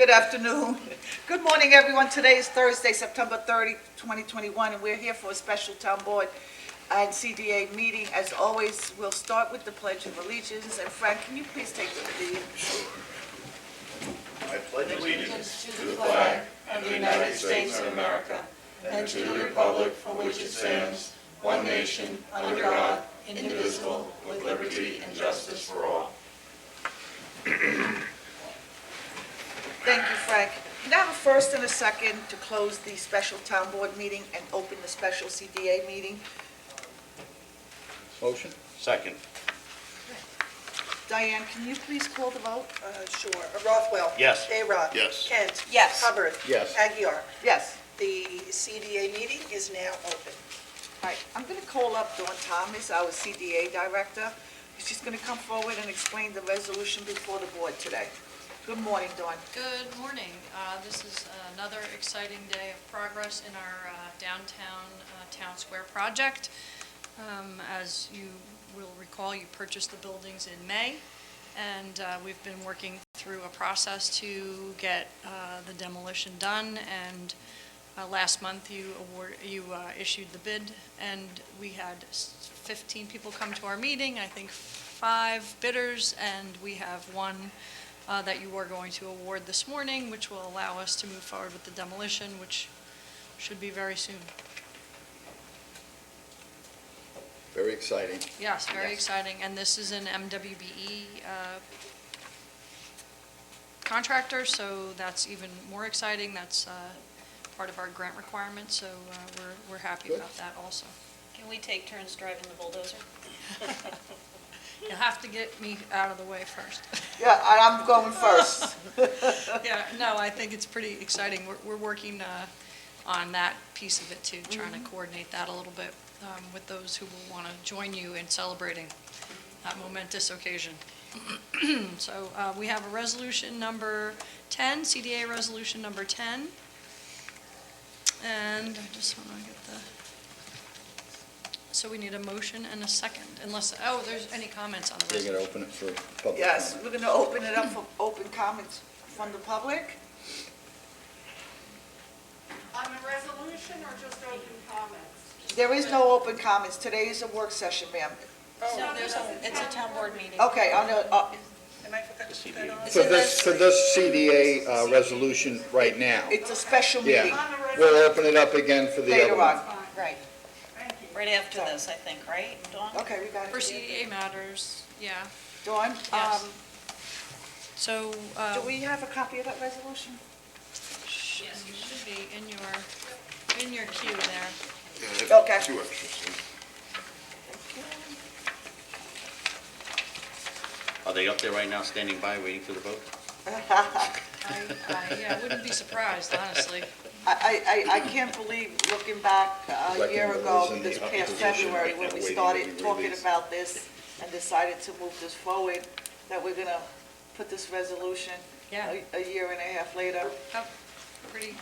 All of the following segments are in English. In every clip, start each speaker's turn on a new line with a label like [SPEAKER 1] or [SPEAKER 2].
[SPEAKER 1] Good afternoon. Good morning, everyone. Today is Thursday, September 30, 2021, and we're here for a special town board and CDA meeting. As always, we'll start with the Pledge of Allegiance. And Frank, can you please take the lead?
[SPEAKER 2] I pledge allegiance to the flag of the United States of America and to the republic for which it stands, one nation, under God, indivisible, with liberty and justice for all.
[SPEAKER 1] Thank you, Frank. Can I have a first and a second to close the special town board meeting and open the special CDA meeting?
[SPEAKER 3] Motion?
[SPEAKER 2] Second.
[SPEAKER 1] Diane, can you please call the vote?
[SPEAKER 4] Sure. Rothwell.
[SPEAKER 2] Yes.
[SPEAKER 4] A-Rod.
[SPEAKER 2] Yes.
[SPEAKER 4] Kent.
[SPEAKER 5] Yes.
[SPEAKER 4] Hubbard.
[SPEAKER 3] Yes.
[SPEAKER 4] Aguirre.
[SPEAKER 1] Yes.
[SPEAKER 4] The CDA meeting is now open.
[SPEAKER 1] All right, I'm going to call up Dawn Thomas, our CDA director. She's going to come forward and explain the resolution before the board today. Good morning, Dawn.
[SPEAKER 5] Good morning. This is another exciting day of progress in our downtown town square project. As you will recall, you purchased the buildings in May, and we've been working through a process to get the demolition done, and last month you issued the bid, and we had 15 people come to our meeting, I think 5 bidders, and we have one that you are going to award this morning, which will allow us to move forward with the demolition, which should be very soon.
[SPEAKER 3] Very exciting.
[SPEAKER 5] Yes, very
[SPEAKER 1] Yes.
[SPEAKER 5] exciting, and this is an MWBE contractor, so that's even more exciting. That's part of our grant requirement, so we're happy
[SPEAKER 3] Good.
[SPEAKER 5] about that also.
[SPEAKER 6] Can we take turns driving the bulldozer?
[SPEAKER 5] You'll have to get me out of the way first.
[SPEAKER 1] Yeah, I'm going first.
[SPEAKER 5] Yeah, no, I think it's pretty exciting. We're working on that piece of it too, trying to coordinate that a little bit with those who will want to join you in celebrating that momentous occasion. So we have a resolution number 10, CDA resolution number 10. And I just want to get the, so we need a motion and a second, unless, there's any comments on the
[SPEAKER 3] You're
[SPEAKER 5] resolution.
[SPEAKER 3] going to open it for public
[SPEAKER 1] Yes,
[SPEAKER 3] comment.
[SPEAKER 1] we're going to open it up for open comments from the public.
[SPEAKER 7] On the resolution or just open comments?
[SPEAKER 1] There is no open comments. Today is a work session, ma'am.
[SPEAKER 6] No, it's a town board meeting.
[SPEAKER 1] Okay, I know,
[SPEAKER 4] Am I forgot to put that on?
[SPEAKER 3] For this CDA resolution right now.
[SPEAKER 1] it's a special
[SPEAKER 3] Yeah.
[SPEAKER 1] meeting
[SPEAKER 3] We'll open it up again for the other
[SPEAKER 1] later
[SPEAKER 3] one.
[SPEAKER 1] on.
[SPEAKER 6] Right. Right after this, I think, right, Dawn?
[SPEAKER 1] Okay, we got
[SPEAKER 5] For
[SPEAKER 1] it.
[SPEAKER 5] CDA matters, yeah.
[SPEAKER 1] Dawn,
[SPEAKER 5] Yes. So,
[SPEAKER 1] do we have a copy of that resolution?
[SPEAKER 5] yes, you should be in your queue there.
[SPEAKER 1] Okay.
[SPEAKER 2] Two extras. Are they up there right now, standing by, waiting for the vote?
[SPEAKER 5] I wouldn't be surprised, honestly.
[SPEAKER 1] I can't believe, looking back a year ago,
[SPEAKER 3] Reckon
[SPEAKER 1] this
[SPEAKER 3] those
[SPEAKER 1] past
[SPEAKER 3] in the
[SPEAKER 1] February,
[SPEAKER 3] opposition
[SPEAKER 1] when
[SPEAKER 3] right
[SPEAKER 1] we
[SPEAKER 3] now
[SPEAKER 1] started
[SPEAKER 3] waiting to be
[SPEAKER 1] talking
[SPEAKER 3] released.
[SPEAKER 1] about this and decided to move this forward, that we're gonna put this resolution
[SPEAKER 5] Yeah.
[SPEAKER 1] a year and a half later.
[SPEAKER 5] Pretty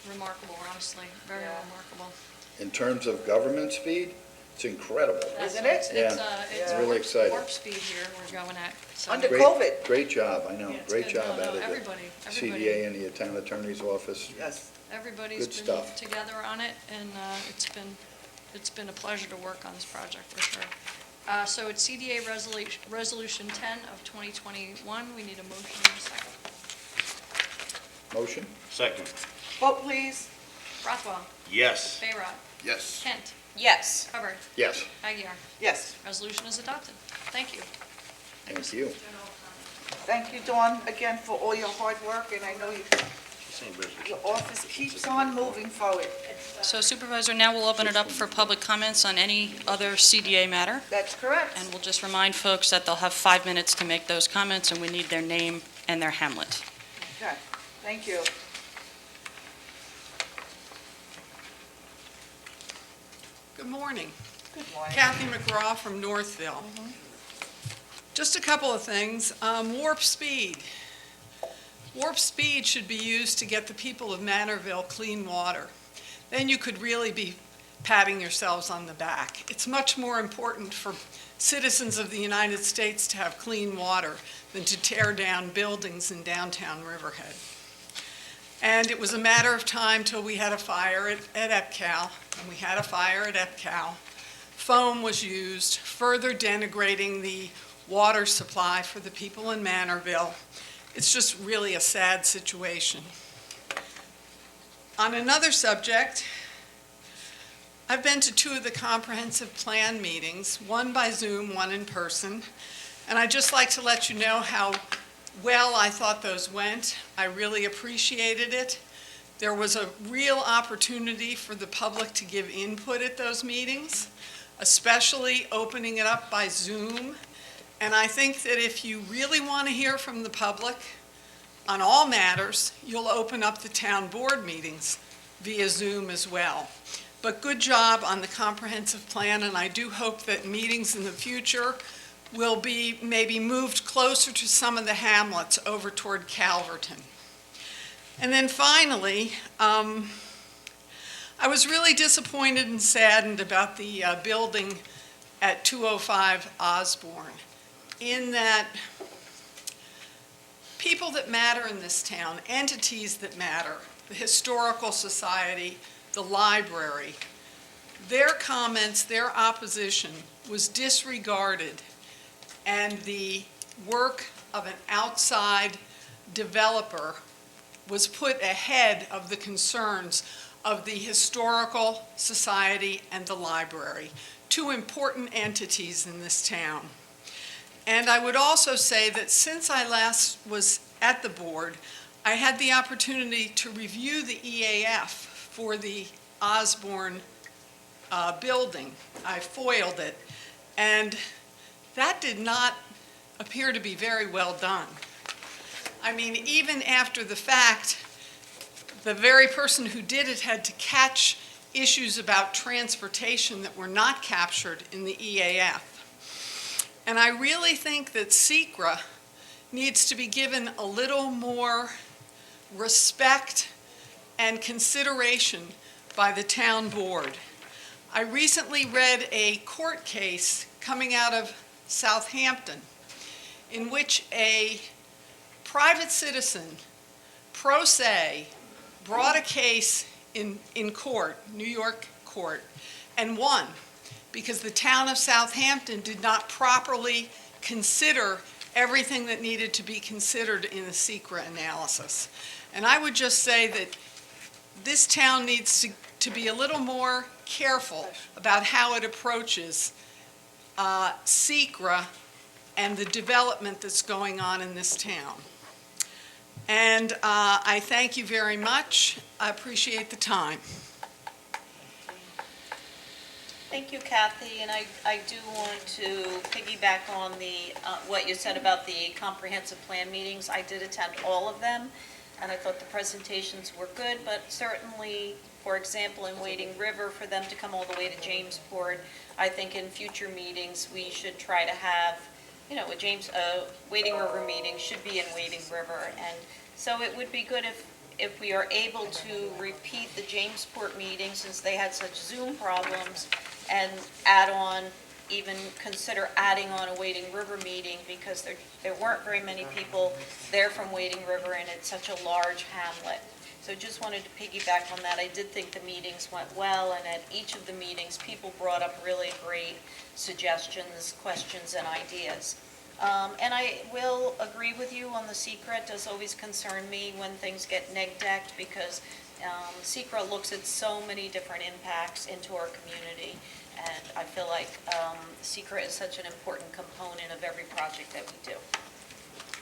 [SPEAKER 5] remarkable, honestly, very
[SPEAKER 1] Yeah.
[SPEAKER 5] remarkable.
[SPEAKER 3] In terms of government speed, it's incredible.
[SPEAKER 1] Isn't it?
[SPEAKER 5] It's
[SPEAKER 3] Yeah. Really exciting.
[SPEAKER 5] warp speed here we're going at. So-
[SPEAKER 1] Under
[SPEAKER 3] Great-
[SPEAKER 1] COVID.
[SPEAKER 3] Great job, I know,
[SPEAKER 5] Yeah, it's
[SPEAKER 3] great
[SPEAKER 5] good.
[SPEAKER 3] job
[SPEAKER 5] No,
[SPEAKER 3] out of the
[SPEAKER 5] everybody.
[SPEAKER 3] CDA and the town attorney's office.
[SPEAKER 1] Yes.
[SPEAKER 5] Everybody's
[SPEAKER 3] Good
[SPEAKER 5] been
[SPEAKER 3] stuff.
[SPEAKER 5] together on it, and it's been a pleasure to work on this project, for sure. So it's CDA Resolution 10 of 2021. We need a motion and a second.
[SPEAKER 3] Motion?
[SPEAKER 2] Second.
[SPEAKER 1] Vote, please.
[SPEAKER 5] Rothwell,
[SPEAKER 2] Yes.
[SPEAKER 5] Bayrod,
[SPEAKER 2] Yes.
[SPEAKER 5] Kent,
[SPEAKER 6] Yes.
[SPEAKER 5] Hubbard,
[SPEAKER 3] Yes.
[SPEAKER 5] Aguirre.
[SPEAKER 1] Yes.
[SPEAKER 5] Resolution is adopted. Thank you.
[SPEAKER 3] Thank you.
[SPEAKER 1] Thank you, Dawn, again, for all your hard work, and I know your office keeps on moving forward.
[SPEAKER 6] So Supervisor, now we'll open it up for public comments on any other CDA matter.
[SPEAKER 1] That's correct.
[SPEAKER 6] And we'll just remind folks that they'll have 5 minutes to make those comments, and we need their name and their hamlet.
[SPEAKER 1] Okay, thank you.
[SPEAKER 7] Good morning.
[SPEAKER 1] Good morning.
[SPEAKER 7] Kathy McGraw from Northville. Just a couple of things. Warp speed. Warp speed should be used to get the people of Manorville clean water. Then you could really be patting yourselves on the back. It's much more important for citizens of the United States to have clean water than to tear down buildings in downtown Riverhead. And it was a matter of time till we had a fire at EPCAL, and we had a fire at EPCAL. Foam was used, further denigrating the water supply for the people in Manorville. It's just really a sad situation. On another subject, I've been to 2 of the comprehensive plan meetings, one by Zoom, one in person, and I'd just like to let you know how well I thought those went. I really appreciated it. There was a real opportunity for the public to give input at those meetings, especially opening it up by Zoom. And I think that if you really want to hear from the public on all matters, you'll open up the town board meetings via Zoom as well. But good job on the comprehensive plan, and I do hope that meetings in the future will be maybe moved closer to some of the hamlets over toward Calverton. And then finally, I was really disappointed and saddened about the building at 205 Osborne, in that people that matter in this town, entities that matter, the Historical Society, the library, their comments, their opposition was disregarded, and the work of an outside developer was put ahead of the concerns of the Historical Society and the library, 2 important entities in this town. And I would also say that since I last was at the board, I had the opportunity to review the EAF for the Osborne building. I foiled it, and that did not appear to be very well done. I mean, even after the fact, the very person who did it had to catch issues about transportation that were not captured in the EAF. And I really think that SECRA needs to be given a little more respect and consideration by the town board. I recently read a court case coming out of Southampton in which a private citizen, pro se, brought a case in court, New York court, and won because the town of Southampton did not properly consider everything that needed to be considered in the SECRA analysis. And I would just say that this town needs to be a little more careful about how it approaches SECRA and the development that's going on in this town. And I thank you very much. I appreciate the time.
[SPEAKER 2] Thank you, Kathy, and I do want to piggyback on the, what you said about the comprehensive plan meetings. I did attend all of them, and I thought the presentations were good, but certainly, for example, in Wading River, for them to come all the way to Jamesport, I think in future meetings, we should try to have, you know, Wading River meeting should be in Wading River, and so it would be good if we are able to repeat the Jamesport meeting, since they had such Zoom problems, and even consider adding on a Wading River meeting, because there weren't very many people there from Wading River, and it's such a large hamlet. So just wanted to piggyback on that. I did think the meetings went well, and at each of the meetings, people brought up really great suggestions, questions, and ideas. And I will agree with you on the SECRA. It does always concern me when things get neg-decked, because SECRA looks at so many different impacts into our community, and I feel like SECRA is such an important component of every project that we do.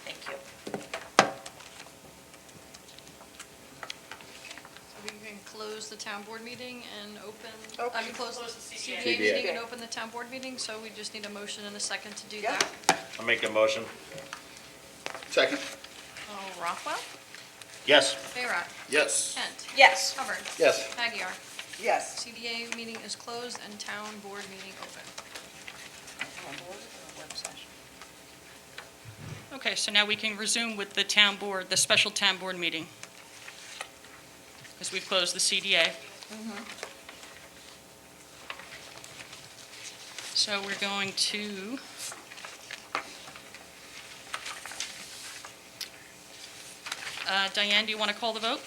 [SPEAKER 2] Thank you.
[SPEAKER 5] We can close the town board meeting and close the CDA
[SPEAKER 3] CDA.
[SPEAKER 5] meeting and open the town board meeting, so we just need a motion and a second to do
[SPEAKER 1] Yeah.
[SPEAKER 5] that.
[SPEAKER 8] I'll make a motion.
[SPEAKER 3] Second?
[SPEAKER 5] Rothwell,
[SPEAKER 8] Yes.
[SPEAKER 5] Bayrock,
[SPEAKER 3] Yes.
[SPEAKER 5] Kent,
[SPEAKER 2] Yes.
[SPEAKER 5] Hubbard,
[SPEAKER 3] Yes.
[SPEAKER 5] Aguirre.
[SPEAKER 1] Yes.
[SPEAKER 5] CDA meeting is closed and town board meeting open.
[SPEAKER 6] Okay, so now we can resume with the town board, the special town board meeting. Because we've closed the CDA. So we're going to, Diane, do you want to call the vote?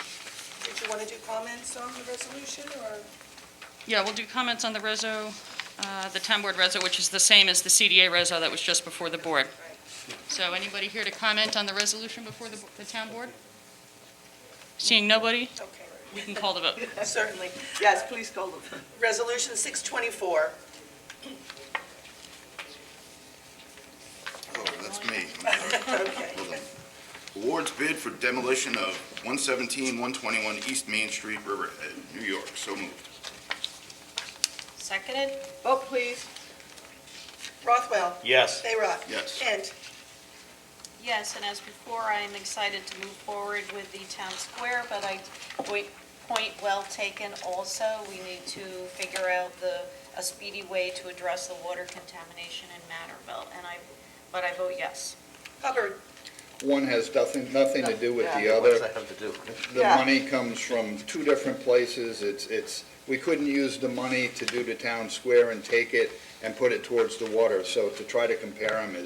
[SPEAKER 4] Did you want to do comments on the resolution, or?
[SPEAKER 6] Yeah, we'll do comments on the the town board reso, which is the same as the CDA reso that was just before the board. So anybody here to comment on the resolution before the town board? Seeing nobody,
[SPEAKER 4] Okay,
[SPEAKER 6] we can call the vote.
[SPEAKER 4] certainly.
[SPEAKER 1] Yes, please call the vote.
[SPEAKER 4] Resolution 624.
[SPEAKER 9] Oh, that's me.
[SPEAKER 4] Okay.
[SPEAKER 9] Hold on. Awards bid for demolition of 117, 121 East Main Street, Riverhead, New York. So moved.
[SPEAKER 2] Seconded?
[SPEAKER 1] Vote, please.
[SPEAKER 4] Rothwell.
[SPEAKER 8] Yes.
[SPEAKER 4] Bayrock.
[SPEAKER 9] Yes.
[SPEAKER 4] Kent.
[SPEAKER 2] Yes, and as before, I am excited to move forward with the town square, but point well taken also. We need to figure out a speedy way to address the water contamination in Matterville, but I vote yes.
[SPEAKER 4] Hubbard.
[SPEAKER 3] One has nothing to do with the
[SPEAKER 8] What's
[SPEAKER 3] other.
[SPEAKER 8] that have to do?
[SPEAKER 3] The
[SPEAKER 1] Yeah.
[SPEAKER 3] money comes from two different places. We couldn't use the money to do the town square and take it and put it towards the water. So to try to compare them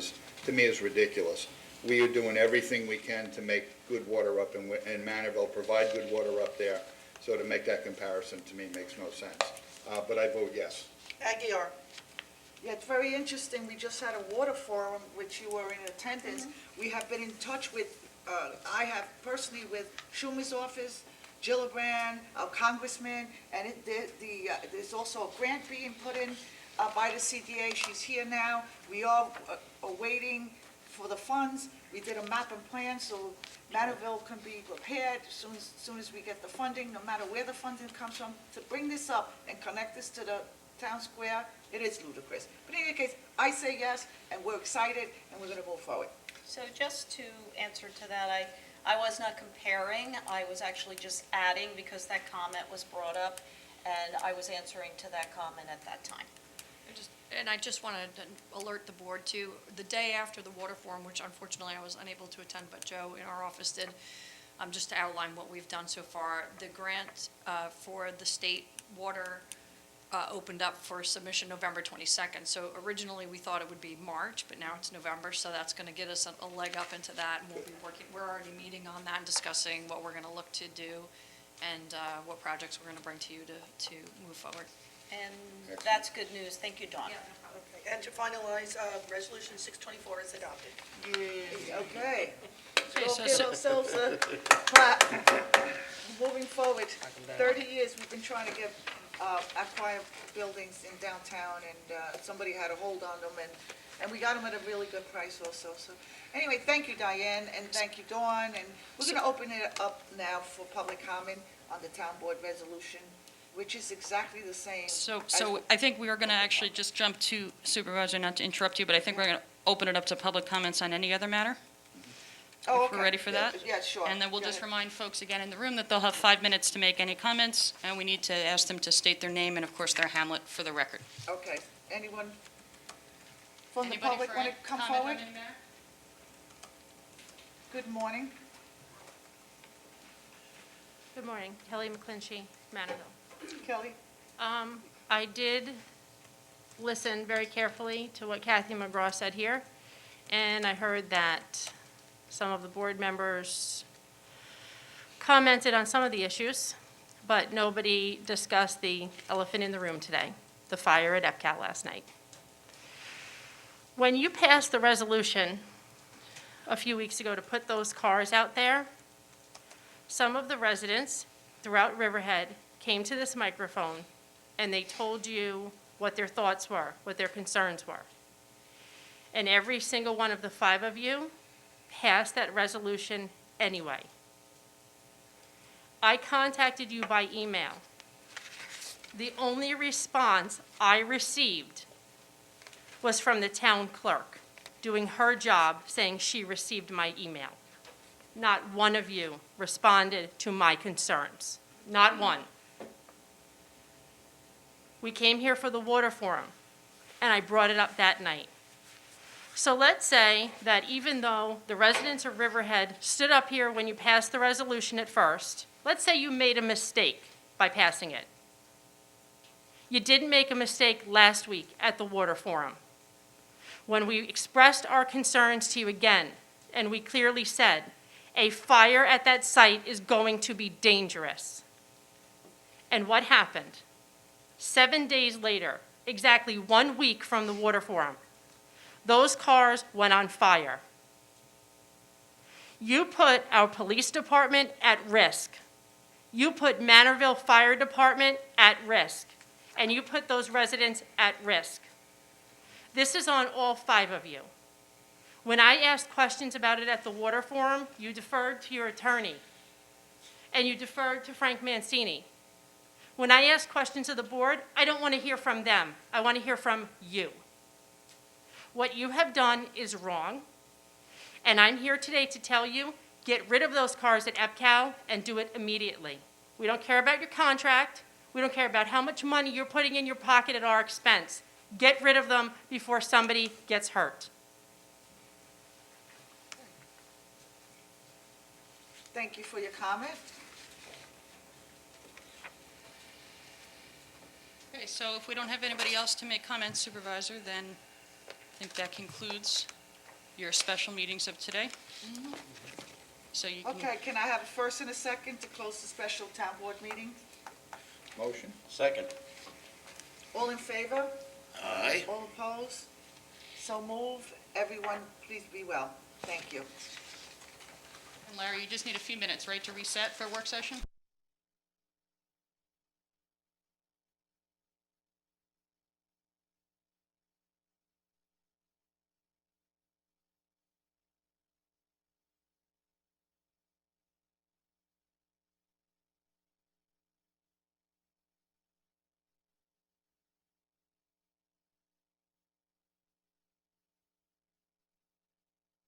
[SPEAKER 3] to me, is ridiculous. We are doing everything we can to make good water up in Manorville, provide good water up there. So to make that comparison, to me, makes no sense. But I vote yes.
[SPEAKER 4] Aguirre.
[SPEAKER 1] Yeah, it's very interesting. We just had a water forum, which you were in attendance. We have been in touch with, I have personally with Schumer's office, Gillibrand, our congressman, and there's also a grant being put in by the CDA. She's here now. We are awaiting for the funds. We did a map and plan, so Matterville can be prepared as soon as we get the funding, no matter where the funding comes from, to bring this up and connect this to the town square. It is ludicrous. But in any case, I say yes, and we're excited, and we're going to move forward.
[SPEAKER 2] So just to answer to that, I was not comparing, I was actually just adding because that comment was brought up, and I was answering to that comment at that time.
[SPEAKER 5] And I just wanted to alert the board to, the day after the water forum, which unfortunately I was unable to attend, but Joe in our office did, just to outline what we've done so far. The grant for the state water opened up for submission November 22nd. So originally, we thought it would be March, but now it's November, so that's going to get us a leg up into that, and we're already meeting on that and discussing what we're going to look to do and what projects we're going to bring to you to move forward.
[SPEAKER 2] And that's good news. Thank you, Dawn.
[SPEAKER 4] Okay. And to finalize, Resolution 624 is adopted.
[SPEAKER 1] Okay.
[SPEAKER 6] Okay,
[SPEAKER 1] We'll
[SPEAKER 6] so-
[SPEAKER 1] give ourselves a clap. Moving forward, 30 years, we've been trying to get acquire buildings in downtown, and somebody had a hold on them, and we got them at a really good price also. So anyway, thank you, Diane, and thank you, Dawn, and we're going to open it up now for public comment on the town board resolution, which is exactly the same.
[SPEAKER 6] So
[SPEAKER 1] as-
[SPEAKER 6] I think we are going to actually just jump to Supervisor, not to interrupt you, but I think we're going to open it up to public comments on any other matter.
[SPEAKER 1] Oh,
[SPEAKER 6] if we're
[SPEAKER 1] okay.
[SPEAKER 6] ready for that?
[SPEAKER 1] Yeah, sure.
[SPEAKER 6] And then we'll
[SPEAKER 1] Go
[SPEAKER 6] just
[SPEAKER 1] ahead.
[SPEAKER 6] remind folks again in the room that they'll have 5 minutes to make any comments, and we need to ask them to state their name and, of course, their hamlet for the record.
[SPEAKER 1] Okay, anyone from the
[SPEAKER 6] Anybody
[SPEAKER 1] public
[SPEAKER 6] for
[SPEAKER 1] want
[SPEAKER 6] a
[SPEAKER 1] to come
[SPEAKER 6] comment on
[SPEAKER 1] forward?
[SPEAKER 6] any matter?
[SPEAKER 1] Good morning.
[SPEAKER 10] Good morning, Kelly McClinchy, Manorville.
[SPEAKER 1] Kelly?
[SPEAKER 10] I did listen very carefully to what Kathy McGraw said here, and I heard that some of the board members commented on some of the issues, but nobody discussed the elephant in the room today, the fire at EPCAT last night. When you passed the resolution a few weeks ago to put those cars out there, some of the residents throughout Riverhead came to this microphone and they told you what their thoughts were, what their concerns were. And every single one of the 5 of you passed that resolution anyway. I contacted you by email. The only response I received was from the town clerk doing her job saying she received my email. Not one of you responded to my concerns. Not one. We came here for the water forum, and I brought it up that night. So let's say that even though the residents of Riverhead stood up here when you passed the resolution at first, let's say you made a mistake by passing it. You didn't make a mistake last week at the water forum, when we expressed our concerns to you again, and we clearly said, a fire at that site is going to be dangerous. And what happened? 7 days later, exactly 1 week from the water forum, those cars went on fire. You put our police department at risk. You put Manorville Fire Department at risk. And you put those residents at risk. This is on all 5 of you. When I asked questions about it at the water forum, you deferred to your attorney, and you deferred to Frank Mancini. When I ask questions of the board, I don't want to hear from them. I want to hear from you. What you have done is wrong, and I'm here today to tell you, get rid of those cars at EPCAL and do it immediately. We don't care about your contract. We don't care about how much money you're putting in your pocket at our expense. Get rid of them before somebody gets hurt.
[SPEAKER 1] Thank you for your comment.
[SPEAKER 6] Okay, so if we don't have anybody else to make comments, Supervisor, then I think that concludes your special meetings of today. So you can...
[SPEAKER 1] Okay, can I have a first and a second to close the special town board meeting?
[SPEAKER 3] Motion?
[SPEAKER 8] Second.
[SPEAKER 1] All in favor?
[SPEAKER 9] Aye.
[SPEAKER 1] All opposed? So move. Everyone, please be well. Thank you.
[SPEAKER 6] And Larry, you just need a few minutes, right, to reset for work session?